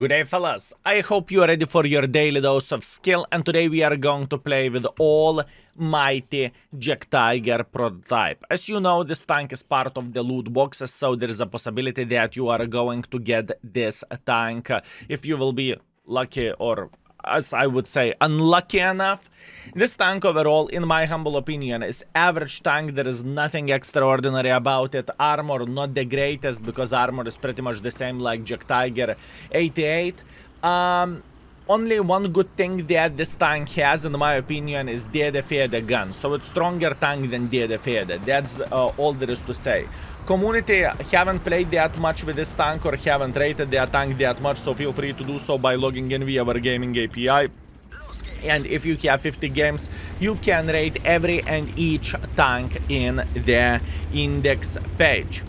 Good day, fellas. I hope you are ready for your daily dose of skill, and today we are going to play with almighty Jagdtiger prototype. As you know, this tank is part of the loot boxes, so there is a possibility that you are going to get this tank if you will be lucky, or as I would say, unlucky enough. This tank overall, in my humble opinion, is average tank. There is nothing extraordinary about it. Armor, not the greatest, because armor is pretty much the same like Jagdtiger 88. Only one good thing that this tank has, in my opinion, is the gun. So it's stronger tank than the. That's all there is to say. Community haven't played that much with this tank or haven't rated that tank that much, so feel free to do so by logging in via our gaming API. And if you have 50 games, you can rate every and each tank in the index page.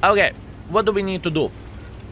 Okay, what do we need to do?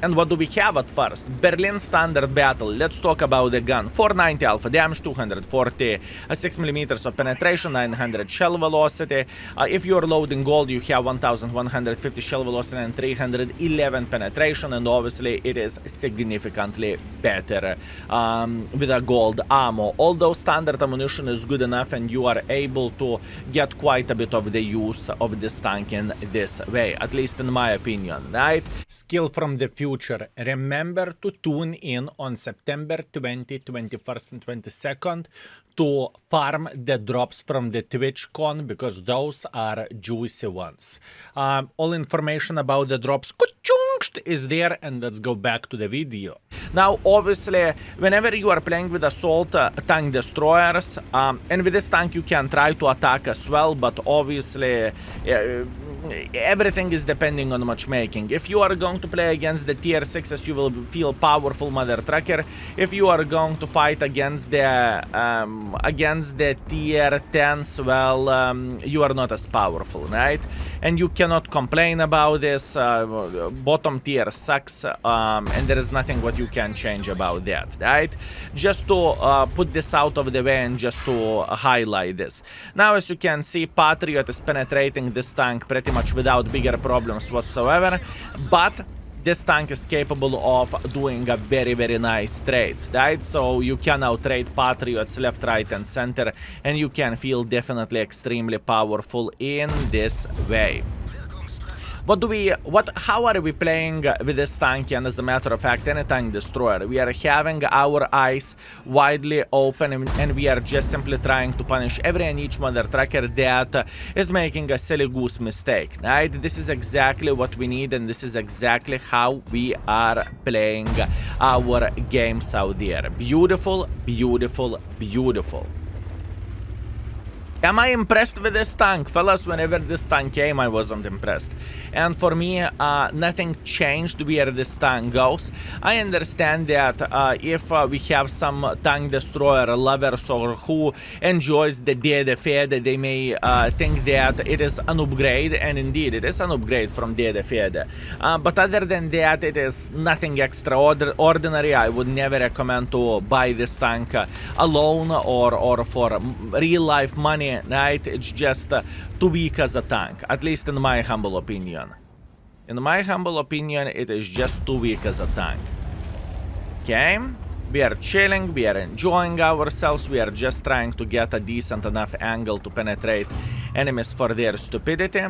And what do we have at first? Berlin Standard Battle. Let's talk about the gun. 490 alpha damage, 240 6mm of penetration, 900 shell velocity. If you're loading gold, you have 1150 shell velocity and 311 penetration, and obviously it is significantly better with a gold ammo. Although standard ammunition is good enough, and you are able to get quite a bit of the use of this tank in this way, at least in my opinion, right? Skill from the future. Remember to tune in on September 20, 21st and 22nd to farm the drops from the TwitchCon, because those are juicy ones. All information about the drops is there, and let's go back to the video. Now, obviously, whenever you are playing with assault tank destroyers, and with this tank you can try to attack as well, but obviously everything is depending on matchmaking. If you are going to play against the tier 6s, you will feel powerful mother trucker. If you are going to fight against the tier 10s, well, you are not as powerful, right? And you cannot complain about this. Bottom tier sucks, and there is nothing what you can change about that, right? Just to put this out of the way and just to highlight this. Now, as you can see, Patriot is penetrating this tank pretty much without bigger problems whatsoever, but this tank is capable of doing a very, very nice trades, right? So you can out-trade Patriots left, right, and center, and you can feel definitely extremely powerful in this way. How are we playing with this tank? And as a matter of fact, any tank destroyer, we are having our eyes widely open, and we are just simply trying to punish every and each mother trucker that is making a silly goose mistake, right? This is exactly what we need, and this is exactly how we are playing our games out there. Beautiful, beautiful, beautiful. Am I impressed with this tank? Fellas, whenever this tank came, I wasn't impressed. And for me, nothing changed where this tank goes. I understand that if we have some tank destroyer lovers or who enjoys the DD, they may think that it is an upgrade, and indeed it is an upgrade from DD. But other than that, it is nothing extraordinary. I would never recommend to buy this tank alone or for real life money. Right? It's just too weak as a tank, at least in my humble opinion. In my humble opinion, it is just too weak as a tank. Okay? We are chilling, we are enjoying ourselves, we are just trying to get a decent enough angle to penetrate enemies for their stupidity.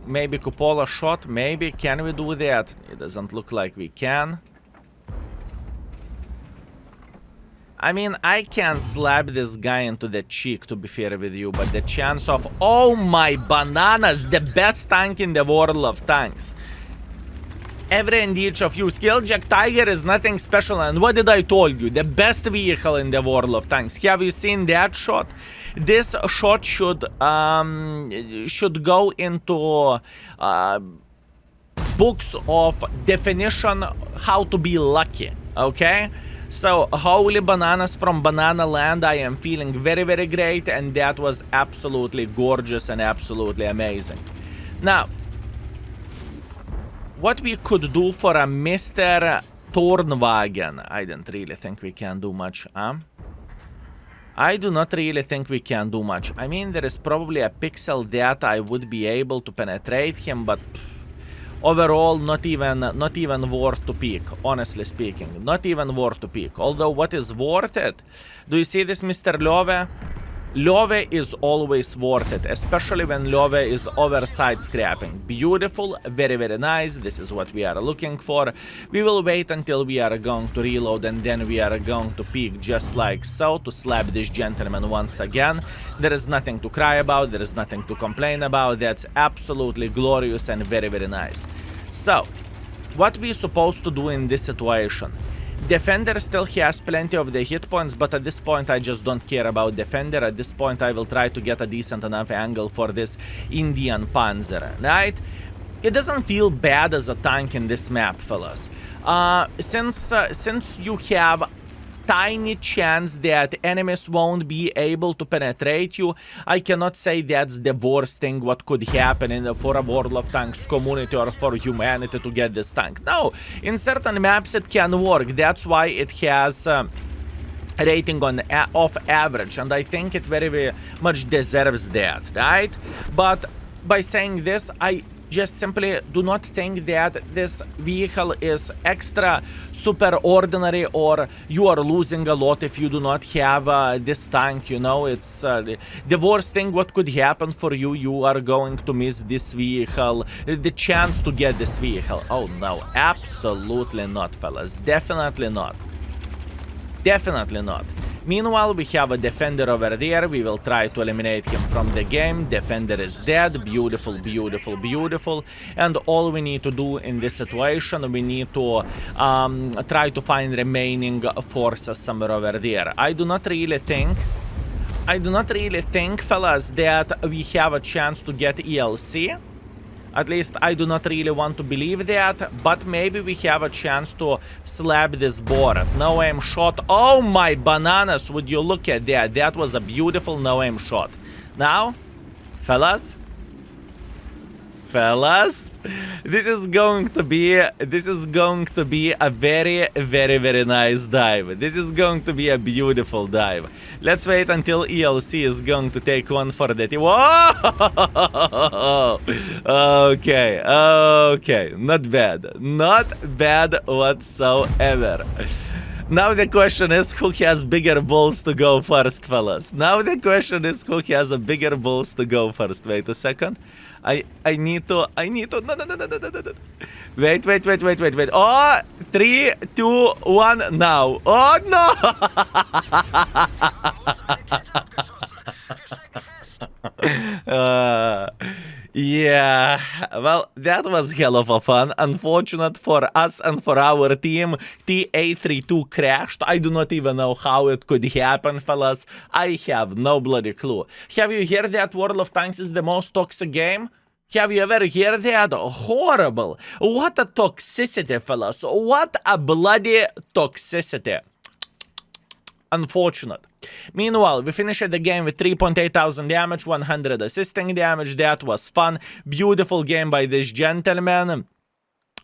Maybe cupola shot, maybe. Can we do that? It doesn't look like we can. I mean, I can slap this guy into the cheek, to be fair with you, but the chance of... Oh my bananas! The best tank in the world of tanks. Every and each of you. Skill Jagdtiger is nothing special, and what did I told you? The best vehicle in the world of tanks. Have you seen that shot? This shot should go into books of definition how to be lucky, okay? So, holy bananas from Banana Land, I am feeling very, very great, and that was absolutely gorgeous and absolutely amazing. Now, what we could do for a Mr. Tornwagen, I don't really think we can do much, huh? I do not really think we can do much. I mean, there is probably a pixel that I would be able to penetrate him, but... Overall, not even worth to pick, honestly speaking. Not even worth to pick. Although, what is worth it? Do you see this, Mr. Love? Love is always worth it, especially when Love is overside scrapping. Beautiful, very, very nice. This is what we are looking for. We will wait until we are going to reload, and then we are going to pick just like so to slap this gentleman once again. There is nothing to cry about. There is nothing to complain about. That's absolutely glorious and very, very nice. So, what we supposed to do in this situation? Defender still has plenty of the hit points, but at this point I just don't care about Defender. At this point I will try to get a decent enough angle for this Indian Panzer, right? It doesn't feel bad as a tank in this map, fellas. Since you have tiny chance that enemies won't be able to penetrate you, I cannot say that's the worst thing what could happen for a World of Tanks community or for humanity to get this tank. No, in certain maps it can work. That's why it has rating of average, and I think it very, very much deserves that, right? But by saying this, I just simply do not think that this vehicle is extra super ordinary, or you are losing a lot if you do not have this tank, you know. It's the worst thing what could happen for you. You are going to miss this vehicle, the chance to get this vehicle. Oh no, absolutely not, fellas. Definitely not. Definitely not. Meanwhile, we have a Defender over there. We will try to eliminate him from the game. Defender is dead. Beautiful, beautiful, beautiful. And all we need to do in this situation, we need to try to find remaining forces somewhere over there. I do not really think, fellas, that we have a chance to get ELC. At least I do not really want to believe that, but maybe we have a chance to slap this board. No aim shot. Oh my bananas, would you look at that? That was a beautiful no aim shot. Now, fellas, this is going to be a very, very, very nice dive. This is going to be a beautiful dive. Let's wait until ELC is going to take one for the team. Whoa! Okay, not bad whatsoever. Now the question is, who has bigger balls to go first, fellas? Now the question is, who has a bigger balls to go first? Wait a second. I need to, no. Wait. Oh, 3, 2, 1, now. Oh, no! Yeah, well, that was hell of a fun. Unfortunate for us and for our team, TA32 crashed. I do not even know how it could happen, fellas. I have no bloody clue. Have you heard that World of Tanks is the most toxic game? Have you ever heard that? Horrible. What a toxicity, fellas. What a bloody toxicity. Unfortunate. Meanwhile, we finished the game with 3,800 damage, 100 assisting damage. That was fun. Beautiful game by this gentleman.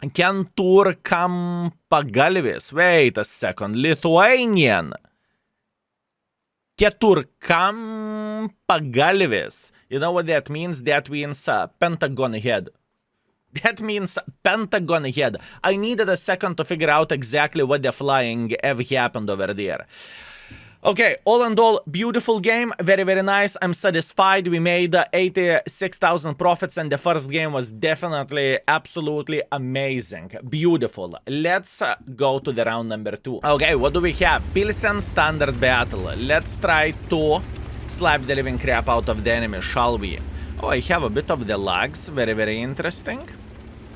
Kentur Kampagalvis. Wait a second. Lithuanian. Ketur Kampagalvis. You know what that means? That means Pentagon head. That means Pentagon head. I needed a second to figure out exactly what the flying have happened over there. Okay, all in all, beautiful game, very, very nice. I'm satisfied. We made 86,000 profits, and the first game was definitely absolutely amazing. Beautiful. Let's go to the round number 2. Okay, what do we have? Pilsen standard battle. Let's try to slap the living crap out of the enemy, shall we? Oh, I have a bit of the lags. Very, very interesting.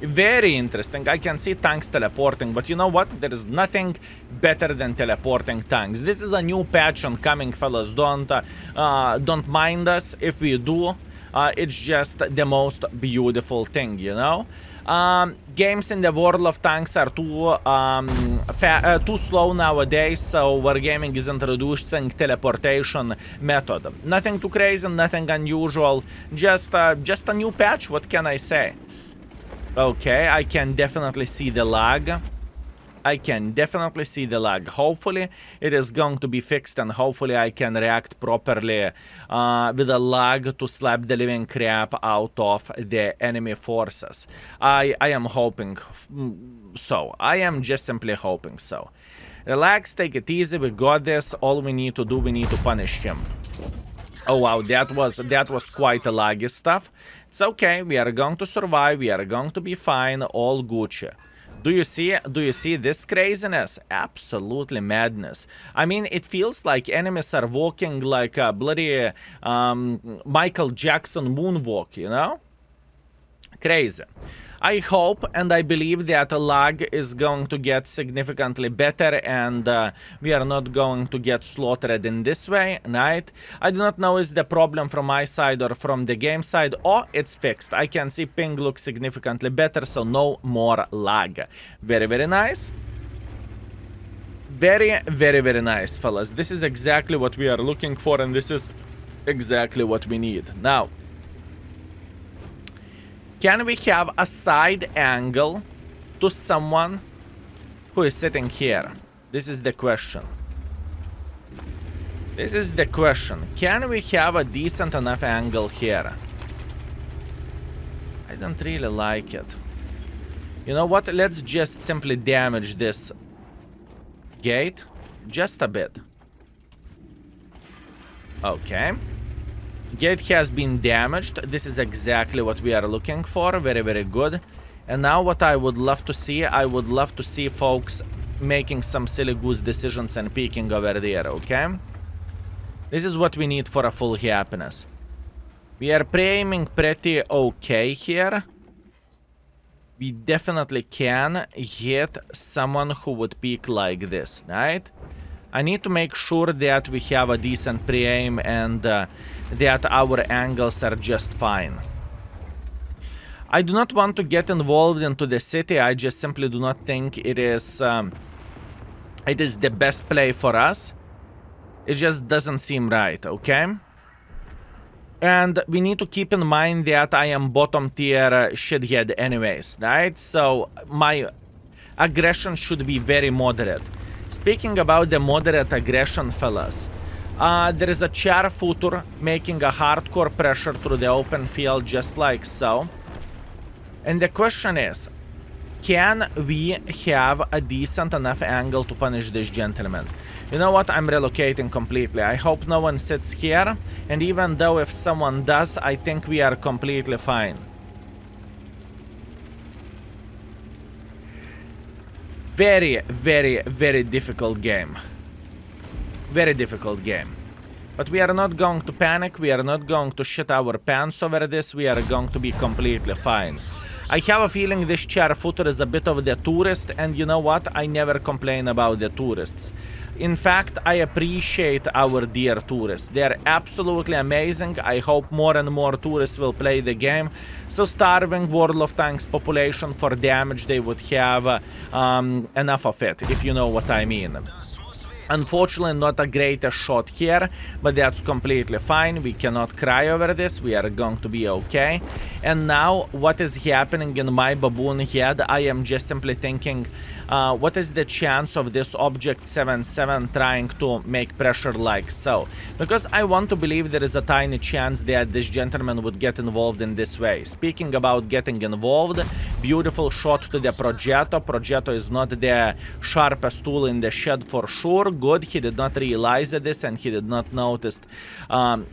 Very interesting. I can see tanks teleporting, but you know what? There is nothing better than teleporting tanks. This is a new patch oncoming, fellas. Don't mind us if we do. It's just the most beautiful thing, you know? Games in the World of Tanks are too slow nowadays, so Wargaming is introducing teleportation method. Nothing too crazy, nothing unusual. Just a new patch. What can I say? Okay, I can definitely see the lag. I can definitely see the lag. Hopefully it is going to be fixed, and hopefully I can react properly with a lag to slap the living crap out of the enemy forces. I am hoping so. I am just simply hoping so. Relax, take it easy, we got this. All we need to do, we need to punish him. Oh wow, that was quite a laggy stuff. It's okay, we are going to survive, we are going to be fine, all Gucci. Do you see this craziness? Absolutely madness. I mean, it feels like enemies are walking like a bloody Michael Jackson moonwalk, you know? Crazy. I hope and I believe that lag is going to get significantly better, and we are not going to get slaughtered in this way, right? I do not know is the problem from my side or from the game side. Oh, it's fixed. I can see ping looks significantly better, so no more lag. Very, very nice. Very, very, very nice, fellas. This is exactly what we are looking for, and this is exactly what we need. Now, can we have a side angle to someone who is sitting here? This is the question. This is the question. Can we have a decent enough angle here? I don't really like it. You know what? Let's just simply damage this gate. Just a bit. Okay. Gate has been damaged. This is exactly what we are looking for. Very, very good. And now what I would love to see, I would love to see folks making some silly goose decisions and peeking over there, okay? This is what we need for a full happiness. We are aiming pretty okay here. We definitely can hit someone who would peek like this, right? I need to make sure that we have a decent pre-aim and that our angles are just fine. I do not want to get involved into the city. I just simply do not think it is the best play for us. It just doesn't seem right, okay? And we need to keep in mind that I am bottom tier shithead anyways, right? So my aggression should be very moderate. Speaking about the moderate aggression, fellas, there is a chair footer making a hardcore pressure through the open field just like so. And the question is, can we have a decent enough angle to punish this gentleman? You know what? I'm relocating completely. I hope no one sits here. And even though if someone does, I think we are completely fine. Very, very, very difficult game. Very difficult game. But we are not going to panic. We are not going to shit our pants over this. We are going to be completely fine. I have a feeling this chair footer is a bit of the tourist, and you know what? I never complain about the tourists. In fact, I appreciate our dear tourists. They're absolutely amazing. I hope more and more tourists will play the game. So starving World of Tanks population for damage, they would have enough of it, if you know what I mean. Unfortunately, not a greatest shot here, but that's completely fine. We cannot cry over this. We are going to be okay. And now, what is happening in my baboon head? I am just simply thinking, what is the chance of this object 7-7 trying to make pressure like so? Because I want to believe there is a tiny chance that this gentleman would get involved in this way. Speaking about getting involved, beautiful shot to the Progetto. Progetto is not the sharpest tool in the shed for sure. Good, he did not realize this and he did not notice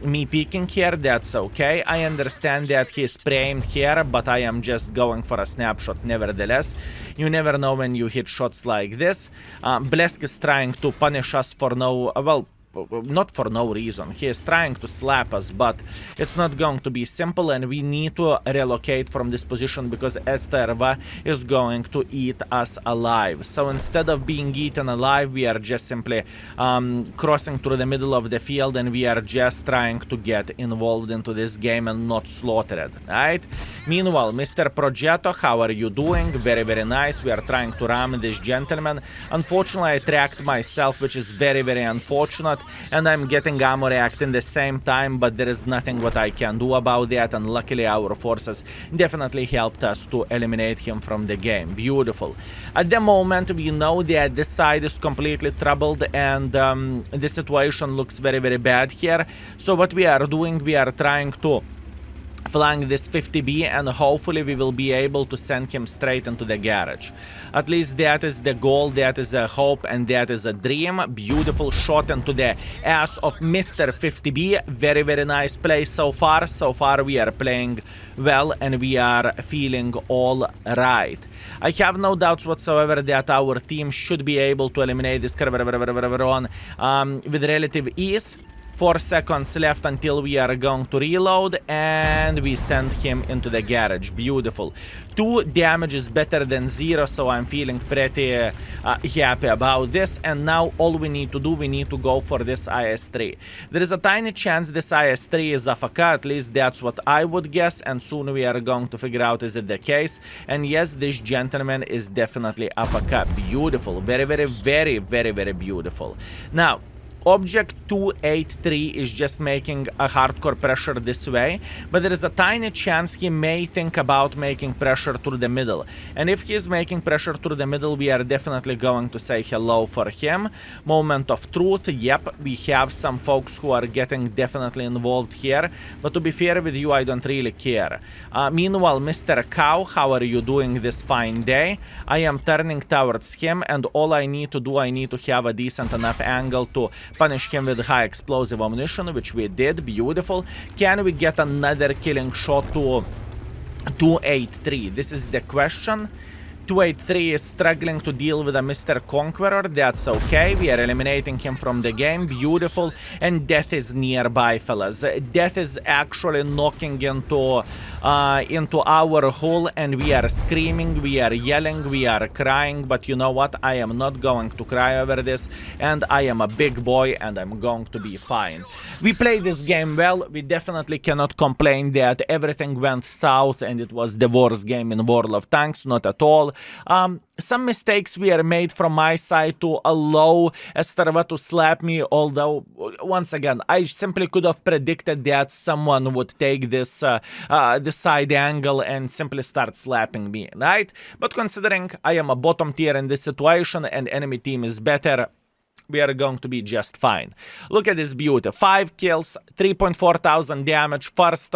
me peeking here. That's okay. I understand that he is pre-aimed here, but I am just going for a snapshot nevertheless. You never know when you hit shots like this. Blesk is trying to punish us for no, well, not for no reason. He is trying to slap us, but it's not going to be simple, and we need to relocate from this position because Esterva is going to eat us alive. So instead of being eaten alive, we are just simply crossing through the middle of the field, and we are just trying to get involved into this game and not slaughtered, right? Meanwhile, Mr. Progetto, how are you doing? Very, very nice. We are trying to ram this gentleman. Unfortunately, I tracked myself, which is very, very unfortunate. and I'm getting ammo react in the same time, but there is nothing what I can do about that, and luckily our forces definitely helped us to eliminate him from the game. Beautiful. At the moment, we know that this side is completely troubled, and the situation looks very, very bad here. So what we are doing, we are trying to flank this 50B, and hopefully we will be able to send him straight into the garage. At least that is the goal, that is a hope, and that is a dream. Beautiful shot into the ass of Mr. 50B. Very, very nice play so far. So far we are playing well, and we are feeling all right. I have no doubts whatsoever that our team should be able to eliminate this run with relative ease. 4 seconds left until we are going to reload, and we send him into the garage. Beautiful. 2 damage is better than 0, so I'm feeling pretty happy about this. And now all we need to do, we need to go for this IS-3. There is a tiny chance this IS-3 is AFK, at least that's what I would guess, and soon we are going to figure out is it the case. And yes, this gentleman is definitely AFK. Beautiful. Very, very, very, very, very beautiful. Now, Object 283 is just making a hardcore pressure this way, but there is a tiny chance he may think about making pressure through the middle. And if he is making pressure through the middle, we are definitely going to say hello for him. Moment of truth. Yep, we have some folks who are getting definitely involved here, but to be fair with you, I don't really care. Meanwhile, Mr. Cow, how are you doing this fine day? I am turning towards him, and all I need to do, I need to have a decent enough angle to punish him with high explosive ammunition, which we did. Beautiful. Can we get another killing shot to 283? This is the question. 283 is struggling to deal with a Mr. Conqueror. That's okay. We are eliminating him from the game. Beautiful. And death is nearby, fellas. Death is actually knocking into our hole, and we are screaming, we are yelling, we are crying. But you know what? I am not going to cry over this, and I am a big boy, and I'm going to be fine. We played this game well. We definitely cannot complain that everything went south and it was the worst game in World of Tanks. Not at all. Some mistakes were made from my side to allow Estarva to slap me, although, once again, I simply could have predicted that someone would take this side angle and simply start slapping me, right? But considering I am a bottom tier in this situation and enemy team is better, we are going to be just fine. Look at this beauty. 5 kills, 3.4 thousand damage, first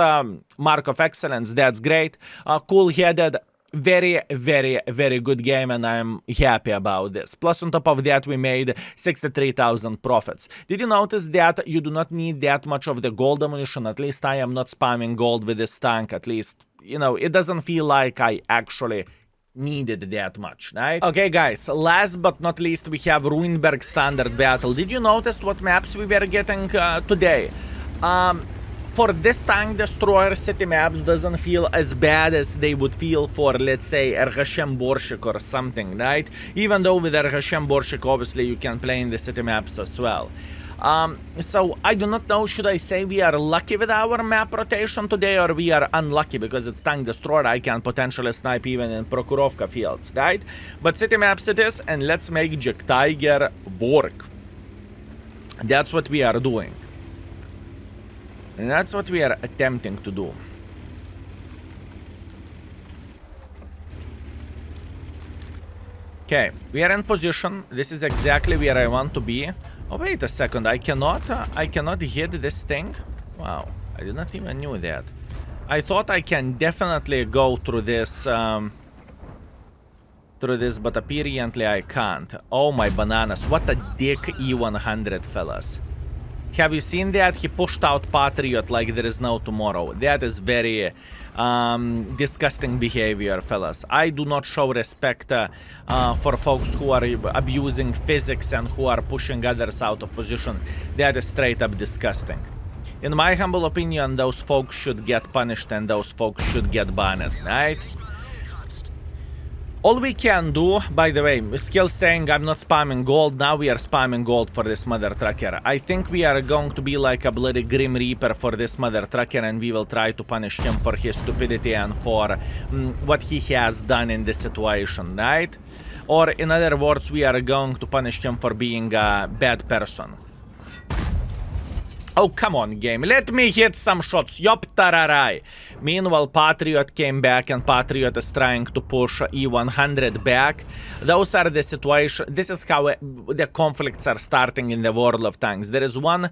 mark of excellence, that's great. Cool-headed. Very, very, very good game, and I'm happy about this. Plus, on top of that, we made 63,000 profits. Did you notice that you do not need that much of the gold ammunition? At least I am not spamming gold with this tank. At least, you know, it doesn't feel like I actually needed that much, right? Okay, guys, last but not least, we have Ruinberg Standard Battle. Did you notice what maps we were getting today? For this tank destroyer, city maps doesn't feel as bad as they would feel for, let's say, Ergashem Borshik or something, right? Even though with Ergashem Borshik, obviously, you can play in the city maps as well. So I do not know, should I say we are lucky with our map rotation today, or we are unlucky because it's tank destroyer. I can potentially snipe even in Prokhorovka fields, right? But city maps it is, and let's make Jagdtiger Borg. That's what we are doing. And that's what we are attempting to do. Okay, we are in position. This is exactly where I want to be. Oh, wait a second. I cannot hit this thing. Wow, I did not even knew that. I thought I can definitely go through this, but apparently I can't. Oh my bananas! What a dick E100, fellas. Have you seen that? He pushed out Patriot like there is no tomorrow. That is very disgusting behavior, fellas. I do not show respect for folks who are abusing physics and who are pushing others out of position. That is straight up disgusting. In my humble opinion, those folks should get punished and those folks should get banned, right? All we can do, by the way, skill saying I'm not spamming gold, now we are spamming gold for this mother trucker. I think we are going to be like a bloody Grim Reaper for this mother trucker, and we will try to punish him for his stupidity and for what he has done in this situation, right? Or in other words, we are going to punish him for being a bad person. Oh, come on, game. Let me hit some shots. Yop tararai. Meanwhile, Patriot came back and Patriot is trying to push E100 back. Those are the situation. This is how the conflicts are starting in the World of Tanks. There is one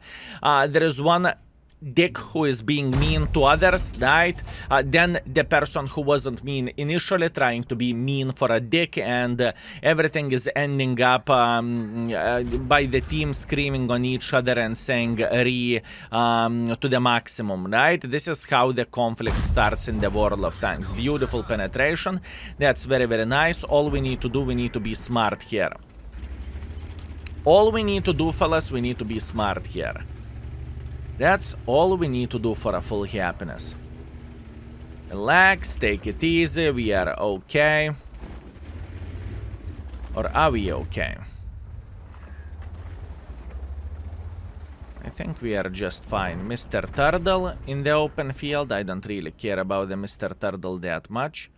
dick who is being mean to others, right? Then the person who wasn't mean initially trying to be mean for a dick, and everything is ending up by the team screaming on each other and saying re to the maximum, right? This is how the conflict starts in the World of Tanks. Beautiful penetration. That's very, very nice. All we need to do, we need to be smart here. All we need to do, fellas, we need to be smart here. That's all we need to do for a full happiness. Relax, take it easy, we are okay. Or are we okay? I think we are just fine. Mr. Turtle in the open field. I don't really care about the Mr. Turtle that much.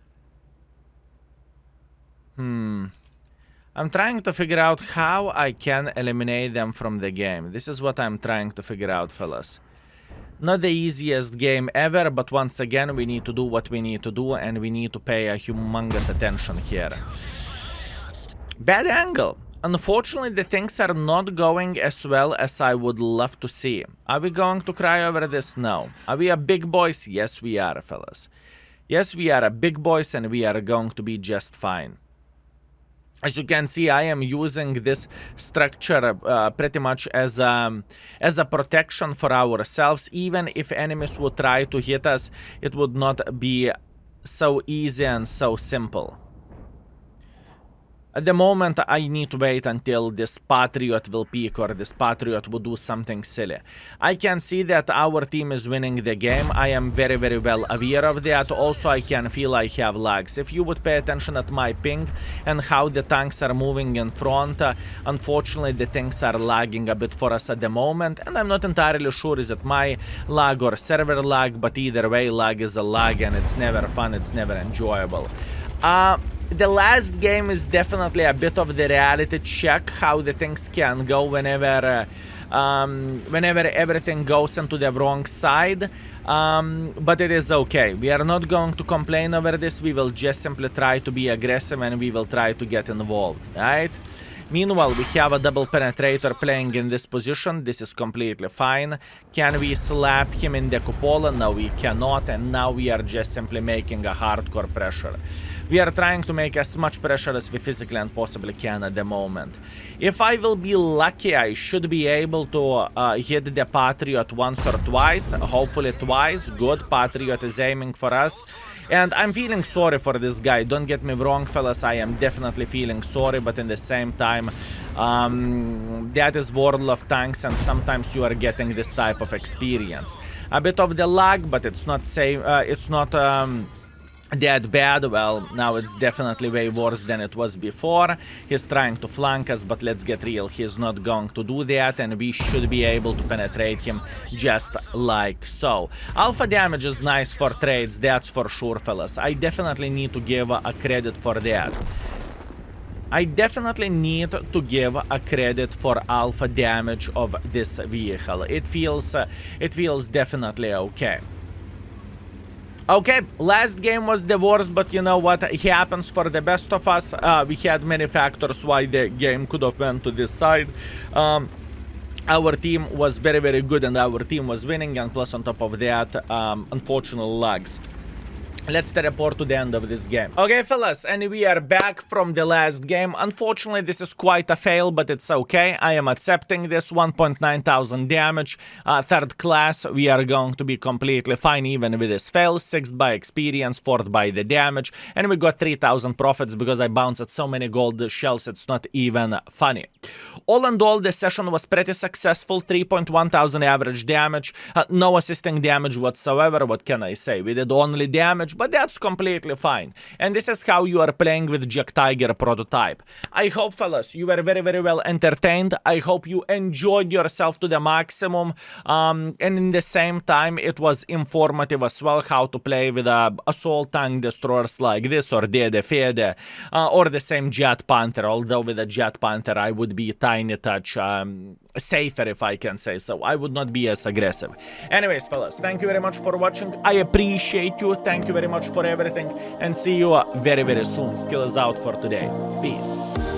I'm trying to figure out how I can eliminate them from the game. This is what I'm trying to figure out, fellas. Not the easiest game ever, but once again, we need to do what we need to do, and we need to pay a humongous attention here. Bad angle. Unfortunately, the things are not going as well as I would love to see. Are we going to cry over this? No. Are we a big boys? Yes, we are, fellas. Yes, we are a big boys, and we are going to be just fine. As you can see, I am using this structure pretty much as a protection for ourselves. Even if enemies would try to hit us, it would not be so easy and so simple. At the moment, I need to wait until this Patriot will peak or this Patriot will do something silly. I can see that our team is winning the game. I am very, very well aware of that. Also, I can feel I have lags. If you would pay attention at my ping and how the tanks are moving in front, unfortunately, the things are lagging a bit for us at the moment. And I'm not entirely sure is it my lag or server lag, but either way, lag is a lag and it's never fun, it's never enjoyable. The last game is definitely a bit of the reality check, how the things can go whenever everything goes into the wrong side. But it is okay. We are not going to complain over this. We will just simply try to be aggressive and we will try to get involved, right? Meanwhile, we have a double penetrator playing in this position. This is completely fine. Can we slap him in the cupola? No, we cannot. And now we are just simply making a hardcore pressure. We are trying to make as much pressure as we physically and possibly can at the moment. If I will be lucky, I should be able to hit the Patriot once or twice. Hopefully twice. Good. Patriot is aiming for us. And I'm feeling sorry for this guy. Don't get me wrong, fellas. I am definitely feeling sorry, but in the same time, that is World of Tanks, and sometimes you are getting this type of experience. A bit of the lag, but it's not that bad. Well, now it's definitely way worse than it was before. He's trying to flank us, but let's get real, he's not going to do that, and we should be able to penetrate him just like so. Alpha damage is nice for trades, that's for sure, fellas. I definitely need to give a credit for that. I definitely need to give a credit for alpha damage of this vehicle. It feels definitely okay. Okay, last game was the worst, but you know what? It happens for the best of us. We had many factors why the game could have went to this side. Our team was very, very good and our team was winning, and plus on top of that, unfortunate lags. Let's teleport to the end of this game. Okay, fellas, and we are back from the last game. Unfortunately, this is quite a fail, but it's okay. I am accepting this. 1,900 damage. Third class, we are going to be completely fine even with this fail. 6th by experience, 4th by the damage. And we got 3,000 profits because I bounced so many gold shells, it's not even funny. All in all, the session was pretty successful. 3,100 average damage. No assisting damage whatsoever. What can I say? We did only damage, but that's completely fine. And this is how you are playing with Jagdtiger prototype. I hope, fellas, you were very, very well entertained. I hope you enjoyed yourself to the maximum. And in the same time, it was informative as well how to play with assault tank destroyers like this, or Dede Fede, or the same Jet Panther. Although with a Jet Panther, I would be tiny touch safer, if I can say so. I would not be as aggressive. Anyways, fellas, thank you very much for watching. I appreciate you. Thank you very much for everything. And see you very, very soon. Skill is out for today. Peace.